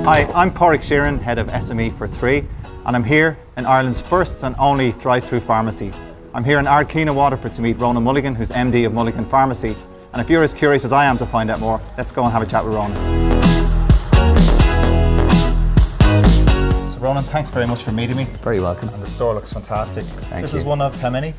Hi, I'm Padraig Sheerin, Head of SME for 3, and I'm here in Ireland's first and only drive-through pharmacy. I'm here in Ardkeen, Waterford to meet Ronan Mulligan, who's MD of Mulligan Pharmacy. And if you're as curious as I am to find out more, let's go and have a chat with Ronan. So Ronan, thanks very much for meeting me. Very welcome. And the store looks fantastic. Thank This you. is one of how many?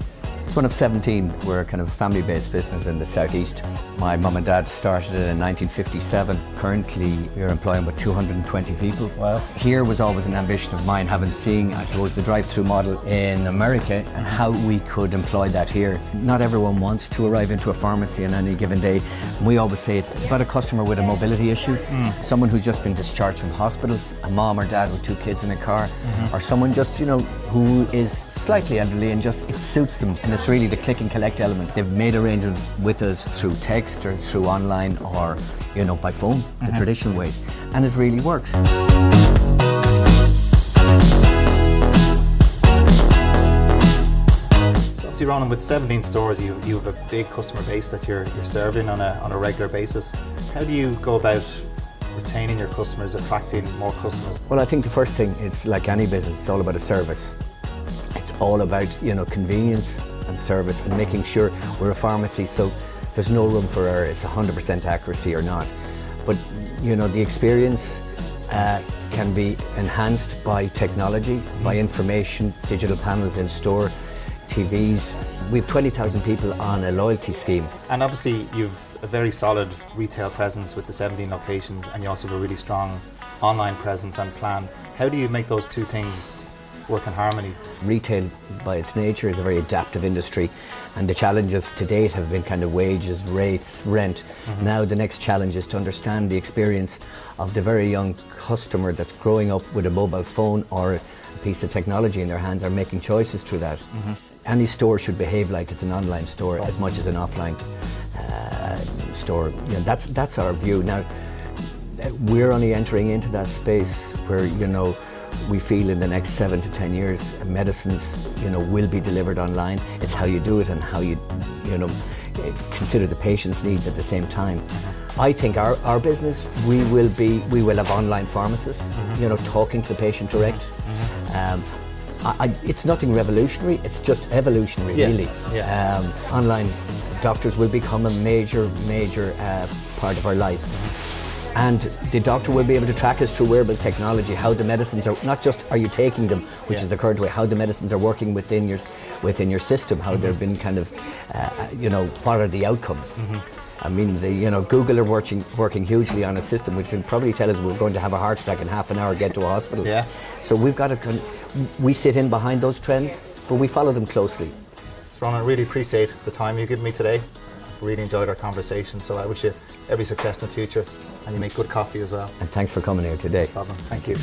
It's one of 17. We're kind of a family-based business in the southeast. My mum and dad started it in 1957. Currently, we're employing about 220 people. Wow. Here was always an ambition of mine, having seen, I suppose, the drive-through model in America and how we could employ that here. Not everyone wants to arrive into a pharmacy on any given day. We always say it's about a customer with a mobility issue, someone who's just been discharged from hospitals, a mom or dad with 2 kids in a car, or someone just, who is slightly elderly and just, it suits them. And it's really the click and collect element. They've made arrangements with us through text or through online or, by phone, the traditional ways. And it really works. So obviously, Ronan, with 17 stores, you have a big customer base that you're serving on a regular basis. How do you go about retaining your customers, attracting more customers? Well, I think the first thing, it's like any business, it's all about a service. It's all about, convenience and service and making sure we're a pharmacy, so there's no room for error. It's 100% accuracy or not. But, the experience can be enhanced by technology, by information, digital panels in store, TVs. We have 20,000 people on a loyalty scheme. And obviously you've a very solid retail presence with the 17 locations, and you also have a really strong online presence and plan. How do you make those two things work in harmony? Retail by its nature is a very adaptive industry, and the challenges to date have been kind of wages, rates, rent. Now the next challenge is to understand the experience of the very young customer that's growing up with a mobile phone or a piece of technology in their hands, are making choices through that. Any store should behave like it's an online store as much as an offline store. That's our view. Now, we're only entering into that space where, we feel in the next 7 to 10 years, medicines, will be delivered online. It's how you do it and how you, consider the patient's needs at the same time. I think our business, we will have online pharmacists, talking to the patient direct. It's nothing revolutionary, it's just evolutionary, really. Online doctors will become a major part of our life. And the doctor will be able to track us through wearable technology, how the medicines are, not just are you taking them, which is the current way, how the medicines are working within your system, how they've been kind of, what are the outcomes. I mean, Google are working hugely on a system which will probably tell us we're going to have a heart attack in half an hour, get to a hospital. So we've got to, we sit in behind those trends, but we follow them closely. So Ronan, I really appreciate the time you've given me today. Really enjoyed our conversation, so I wish you every success in the future, and you make good coffee as well. And thanks for coming here today. No problem. Thank you.